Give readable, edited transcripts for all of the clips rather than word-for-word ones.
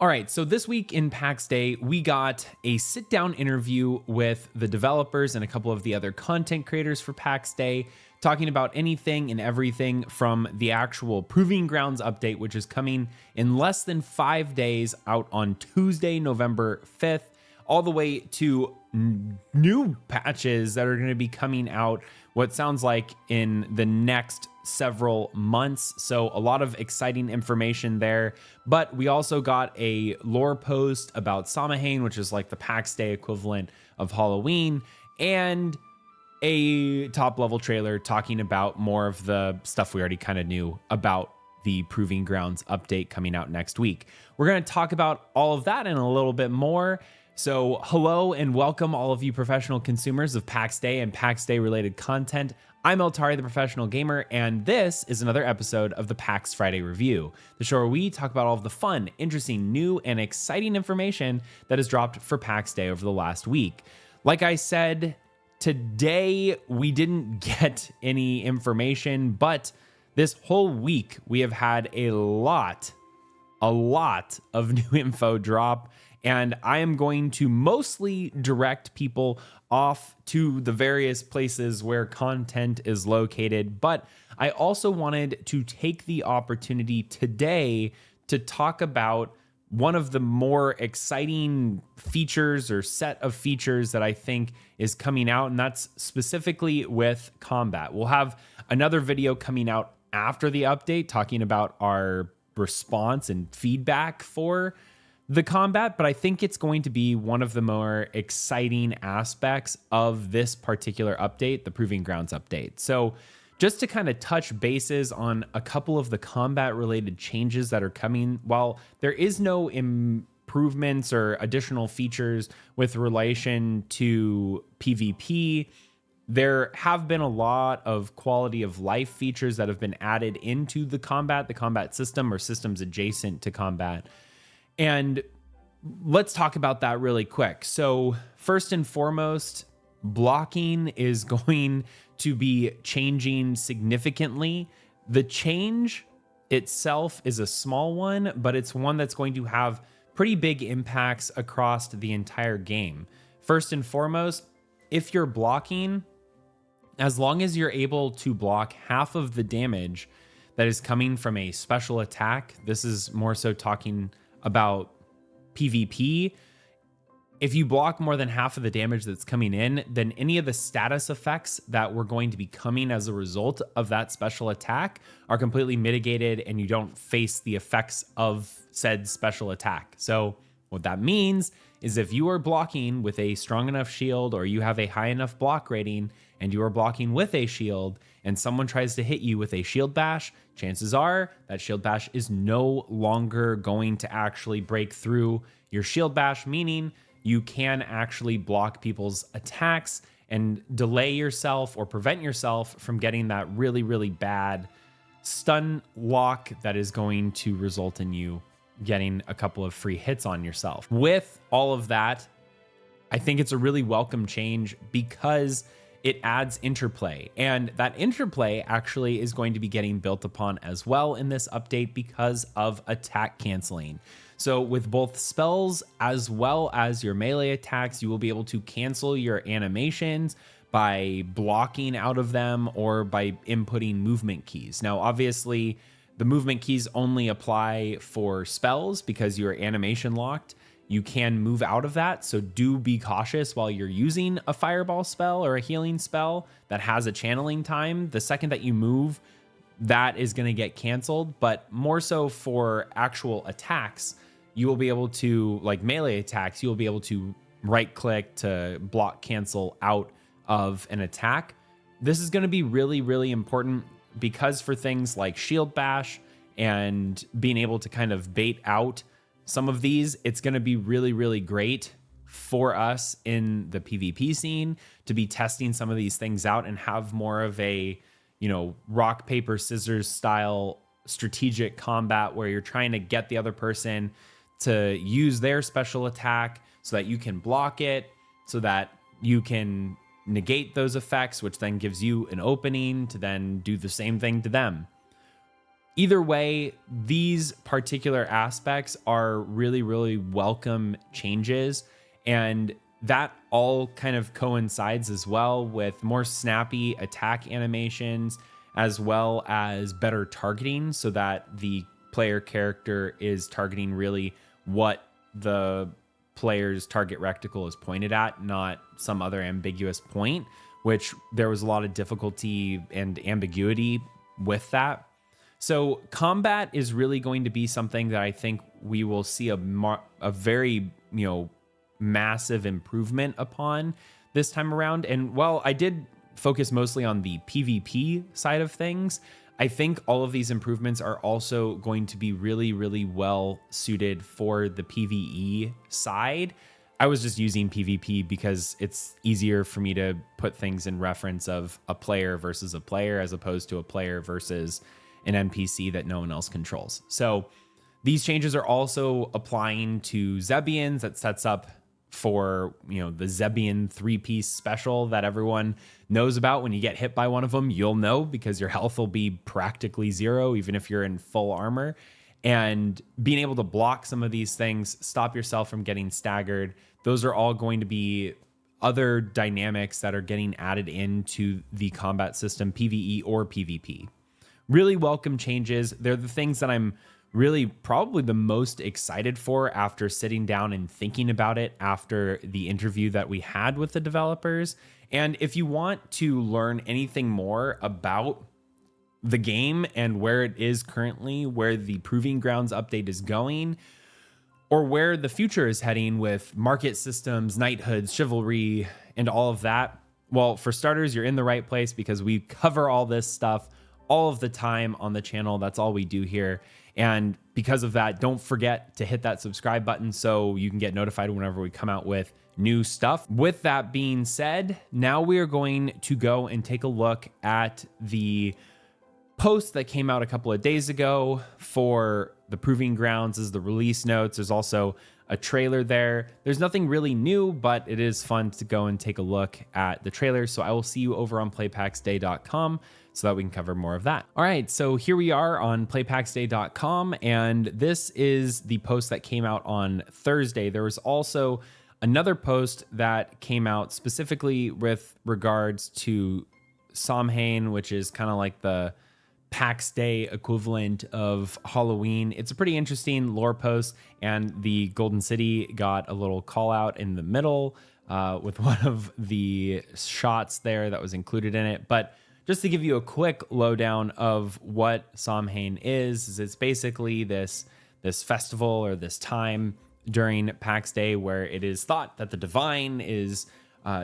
All right, so this week in Pax Dei, we got a sit-down interview with the developers and a couple of the other content creators for Pax Dei, talking about anything and everything from the actual Proving Grounds update, which is coming in less than 5 days out on Tuesday, November 5th, all the way to new patches that are going to be coming out, what sounds like in the next several months. So a lot of exciting information there. But we also got a lore post about Som Hae, which is like the Pax Dei equivalent of Halloween, and a top level trailer talking about more of the stuff we already kind of knew about the Proving Grounds update coming out next week. We're going to talk about all of that and a little bit more. So hello and welcome all of you professional consumers of Pax Dei and Pax Dei related content. I'm Eltari, the professional gamer, and this is another episode of the PAX Friday Review, the show where we talk about all of the fun, interesting, new, and exciting information that has dropped for Pax Dei over the last week. Like I said, today we didn't get any information, but this whole week we have had a lot of new info drop, and I am going to mostly direct people off to the various places where content is located. But I also wanted to take the opportunity today to talk about one of the more exciting features or set of features that I think is coming out, and that's specifically with combat. We'll have another video coming out after the update talking about our response and feedback for the combat, but I think it's going to be one of the more exciting aspects of this particular update, the Proving Grounds update. So just to kind of touch bases on a couple of the combat related changes that are coming, while there is no improvements or additional features with relation to PvP, there have been a lot of quality of life features that have been added into the combat system or systems adjacent to combat. And let's talk about that really quick. So first and foremost, blocking is going to be changing significantly. The change itself is a small one, but it's one that's going to have pretty big impacts across the entire game. First and foremost, if you're blocking, as long as you're able to block half of the damage that is coming from a special attack, this is more so talking about PvP. If you block more than half of the damage that's coming in, then any of the status effects that were going to be coming as a result of that special attack are completely mitigated, and you don't face the effects of said special attack. So what that means is if you are blocking with a strong enough shield, or you have a high enough block rating and you are blocking with a shield, and someone tries to hit you with a shield bash, chances are that shield bash is no longer going to actually break through your shield bash, meaning you can actually block people's attacks and delay yourself or prevent yourself from getting that really, really bad stun lock that is going to result in you getting a couple of free hits on yourself. With all of that, I think it's a really welcome change because it adds interplay, and that interplay actually is going to be getting built upon as well in this update because of attack canceling. So with both spells as well as your melee attacks, you will be able to cancel your animations by blocking out of them or by inputting movement keys. Now, obviously, the movement keys only apply for spells because you're animation locked. You can move out of that, so do be cautious while you're using a fireball spell or a healing spell that has a channeling time. The second that you move, that is going to get canceled, but more so for actual attacks, you will be able to, like melee attacks, you will be able to right click to block cancel out of an attack. This is going to be really, really important because for things like shield bash and being able to kind of bait out some of these, it's going to be really, really great for us in the PvP scene to be testing some of these things out and have more of a, rock, paper, scissors style strategic combat where you're trying to get the other person to use their special attack so that you can block it, so that you can negate those effects, which then gives you an opening to then do the same thing to them. Either way, these particular aspects are really, really welcome changes. And that all kind of coincides as well with more snappy attack animations, as well as better targeting so that the player character is targeting really what the player's target reticle is pointed at, not some other ambiguous point, which there was a lot of difficulty and ambiguity with that. So combat is really going to be something that I think we will see a very, massive improvement upon this time around. And while I did focus mostly on the PvP side of things, I think all of these improvements are also going to be really, really well suited for the PvE side. I was just using PvP because it's easier for me to put things in reference of a player versus a player, as opposed to a player versus an NPC that no one else controls. So these changes are also applying to Zebians. That sets up for, the Zebian 3-piece special that everyone knows about. When you get hit by one of them, you'll know, because your health will be practically zero, even if you're in full armor. And being able to block some of these things, stop yourself from getting staggered, those are all going to be other dynamics that are getting added into the combat system, PvE or PvP. Really welcome changes. They're the things that I'm really probably the most excited for after sitting down and thinking about it after the interview that we had with the developers. And if you want to learn anything more about the game and where it is currently, where the Proving Grounds update is going, or where the future is heading with market systems, knighthoods, chivalry, and all of that, well, for starters, you're in the right place, because we cover all this stuff all of the time on the channel. That's all we do here. And because of that, don't forget to hit that subscribe button so you can get notified whenever we come out with new stuff. With that being said, now we are going to go and take a look at the post that came out a couple of days ago for the Proving Grounds as the release notes. There's also a trailer there. There's nothing really new, but it is fun to go and take a look at the trailer. So I will see you over on playpaxday.com so that we can cover more of that. All right, so here we are on playpaxday.com, and this is the post that came out on Thursday. There was also another post that came out specifically with regards to Som Hae, which is kind of like the Pax Dei equivalent of Halloween. It's a pretty interesting lore post, and the Golden City got a little call out in the middle with one of the shots there that was included in it. But just to give you a quick lowdown of what Som Hae is it's basically this festival or this time during Pax Dei where it is thought that the divine is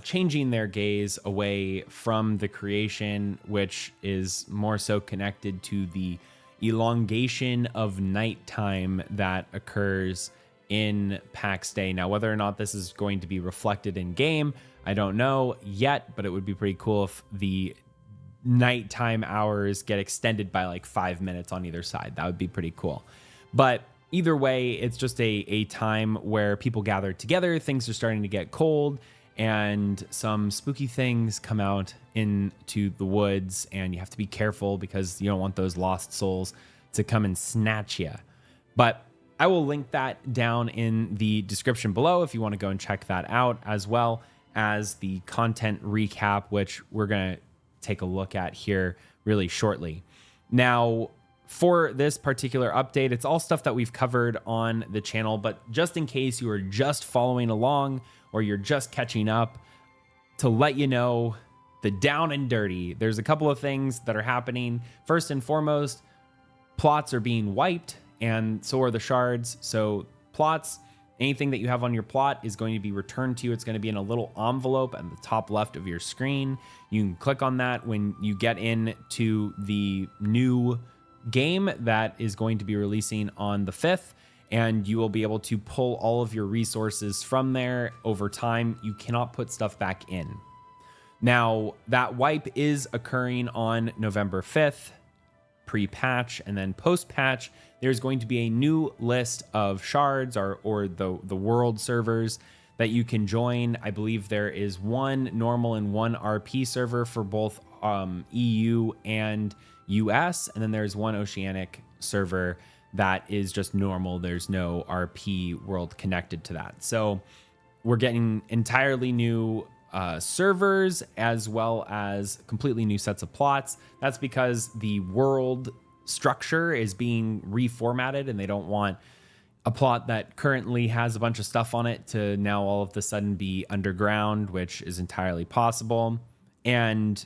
changing their gaze away from the creation, which is more so connected to the elongation of nighttime that occurs in Pax Dei. Now, whether or not this is going to be reflected in game, I don't know yet, but it would be pretty cool if the nighttime hours get extended by like 5 minutes on either side. That would be pretty cool. But either way, it's just a time where people gather together, things are starting to get cold, and some spooky things come out into the woods, and you have to be careful because you don't want those lost souls to come and snatch you. But I will link that down in the description below if you want to go and check that out, as well as the content recap, which we're going to take a look at here really shortly. Now, for this particular update, it's all stuff that we've covered on the channel, but just in case you are just following along or you're just catching up, to let you know the down and dirty, there's a couple of things that are happening. First and foremost, plots are being wiped, and so are the shards. So plots, anything that you have on your plot is going to be returned to you. It's going to be in a little envelope at the top left of your screen. You can click on that when you get into the new game that is going to be releasing on the 5th, and you will be able to pull all of your resources from there over time. You cannot put stuff back in. Now, that wipe is occurring on November 5th, pre-patch, and then post-patch, there's going to be a new list of shards or the world servers that you can join. I believe there is one normal and one RP server for both EU and US, and then there's one Oceanic server that is just normal. There's no RP world connected to that. So we're getting entirely new servers as well as completely new sets of plots. That's because the world structure is being reformatted and they don't want a plot that currently has a bunch of stuff on it to now all of a sudden be underground, which is entirely possible. And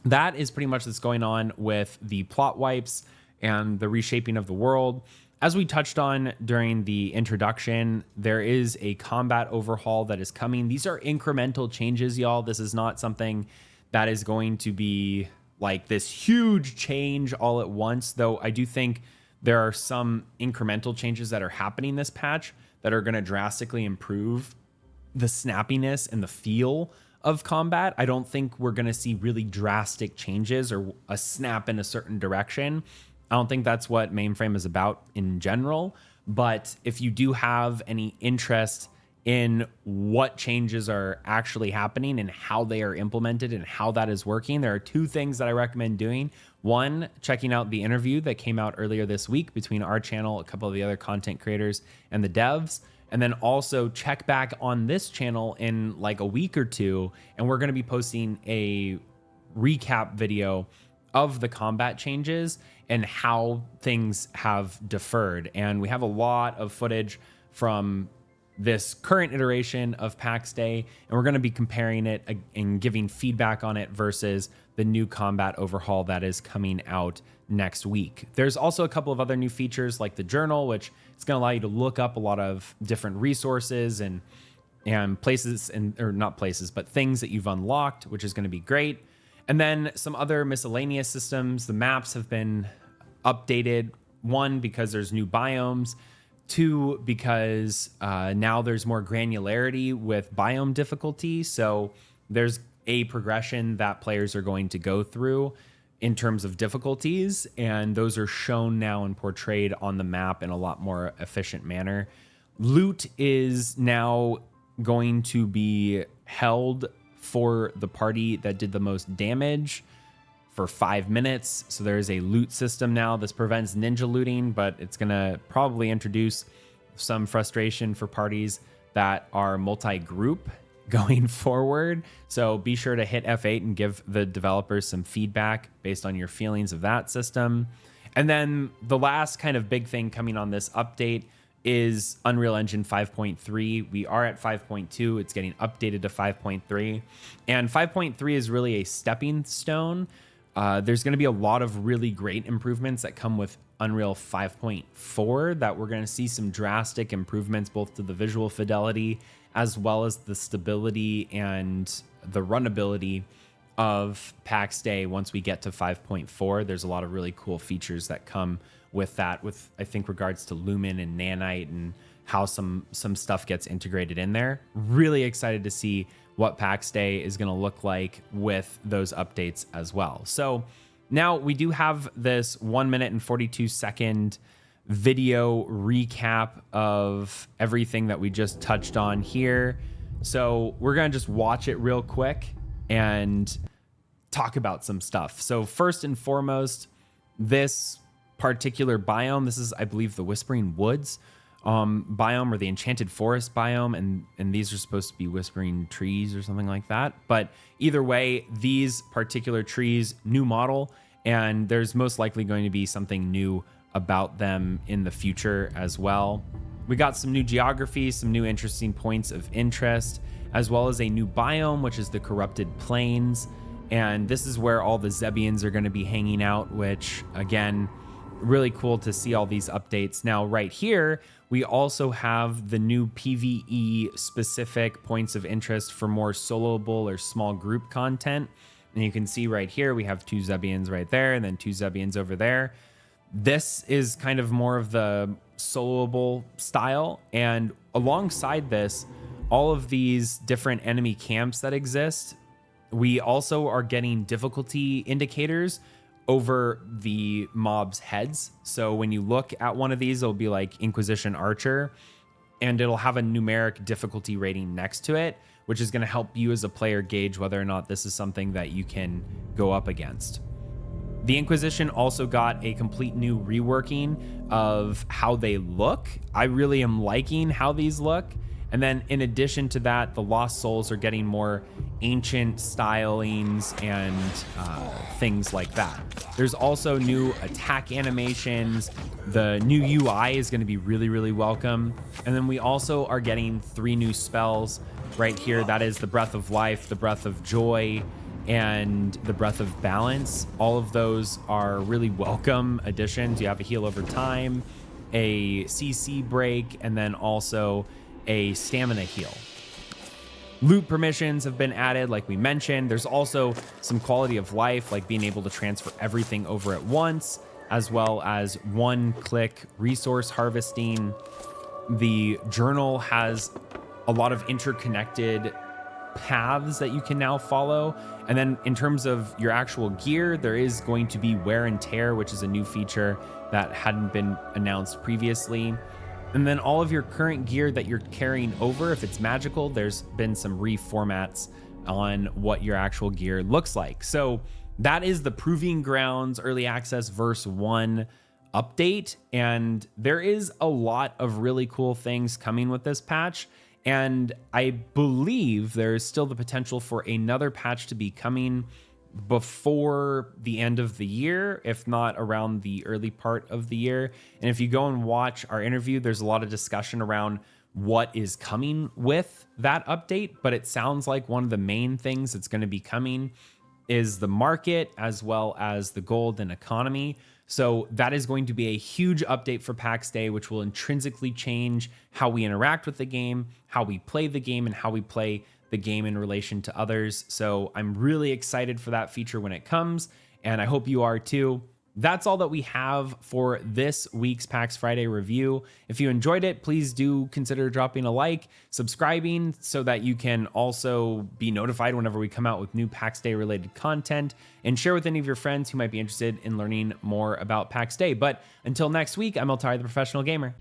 that is pretty much what's going on with the plot wipes and the reshaping of the world. As we touched on during the introduction, there is a combat overhaul that is coming. These are incremental changes, y'all. This is not something that is going to be like this huge change all at once, though I do think there are some incremental changes that are happening this patch that are going to drastically improve the snappiness and the feel of combat. I don't think we're going to see really drastic changes or a snap in a certain direction. I don't think that's what Mainframe is about in general, but if you do have any interest in what changes are actually happening and how they are implemented and how that is working, there are two things that I recommend doing. One, checking out the interview that came out earlier this week between our channel, a couple of the other content creators, and the devs. And then also check back on this channel in like a week or two, and we're going to be posting a recap video of the combat changes and how things have deferred. And we have a lot of footage from this current iteration of Pax Dei, and we're going to be comparing it and giving feedback on it versus the new combat overhaul that is coming out next week. There's also a couple of other new features like the journal, which is going to allow you to look up a lot of different resources and places, or not places, but things that you've unlocked, which is going to be great. And then some other miscellaneous systems. The maps have been updated. One, because there's new biomes. Two, because now there's more granularity with biome difficulty. So there's a progression that players are going to go through in terms of difficulties, and those are shown now and portrayed on the map in a lot more efficient manner. Loot is now going to be held for the party that did the most damage for 5 minutes. So there's a loot system now. This prevents ninja looting, but it's going to probably introduce some frustration for parties that are multi-group going forward. So be sure to hit F8 and give the developers some feedback based on your feelings of that system. And then the last kind of big thing coming on this update is Unreal Engine 5.3. We are at 5.2. It's getting updated to 5.3. And 5.3 is really a stepping stone. There's going to be a lot of really great improvements that come with Unreal 5.4 that we're going to see some drastic improvements both to the visual fidelity as well as the stability and the runnability of Pax Dei once we get to 5.4. There's a lot of really cool features that come with that, with I think regards to Lumen and Nanite and how some stuff gets integrated in there. Really excited to see what Pax Dei is going to look like with those updates as well. So now we do have this 1 minute and 42 second video recap of everything that we just touched on here. So we're going to just watch it real quick and talk about some stuff. So first and foremost, this particular biome, this is, I believe, the Whispering Woods biome or the Enchanted Forest biome, and these are supposed to be whispering trees or something like that. But either way, these particular trees, new model, and there's most likely going to be something new about them in the future as well. We got some new geography, some new interesting points of interest, as well as a new biome, which is the Corrupted Plains. And this is where all the Zebians are going to be hanging out, which, again, really cool to see all these updates. Now, right here, we also have the new PvE specific points of interest for more soloable or small group content. And you can see right here, we have 2 Zebians right there and then 2 Zebians over there. This is kind of more of the soloable style. And alongside this, all of these different enemy camps that exist, we also are getting difficulty indicators over the mobs' heads. So when you look at one of these, it'll be like Inquisition Archer, and it'll have a numeric difficulty rating next to it, which is going to help you as a player gauge whether or not this is something that you can go up against. The Inquisition also got a complete new reworking of how they look. I really am liking how these look. And then in addition to that, the Lost Souls are getting more ancient stylings and things like that. There's also new attack animations. The new UI is going to be really, really welcome. And then we also are getting 3 new spells right here. That is the Breath of Life, the Breath of Joy, and the Breath of Balance. All of those are really welcome additions. You have a heal over time, a CC break, and then also a stamina heal. Loot permissions have been added, like we mentioned. There's also some quality of life, like being able to transfer everything over at once, as well as one-click resource harvesting. The journal has a lot of interconnected paths that you can now follow. And then in terms of your actual gear, there is going to be wear and tear, which is a new feature that hadn't been announced previously. And then all of your current gear that you're carrying over, if it's magical, there's been some reformats on what your actual gear looks like. So that is the Proving Grounds Early Access Verse 1 update. And there is a lot of really cool things coming with this patch. And I believe there is still the potential for another patch to be coming before the end of the year, if not around the early part of the year. And if you go and watch our interview, there's a lot of discussion around what is coming with that update. But it sounds like one of the main things that's going to be coming is the market, as well as the gold and economy. So that is going to be a huge update for Pax Dei, which will intrinsically change how we interact with the game, how we play the game, and how we play the game in relation to others. So I'm really excited for that feature when it comes, and I hope you are too. That's all that we have for this week's PAX Friday review. If you enjoyed it, please do consider dropping a like, subscribing so that you can also be notified whenever we come out with new PAX Day related content, and share with any of your friends who might be interested in learning more about PAX Day. But until next week, I'm Altai, the Professional Gamer.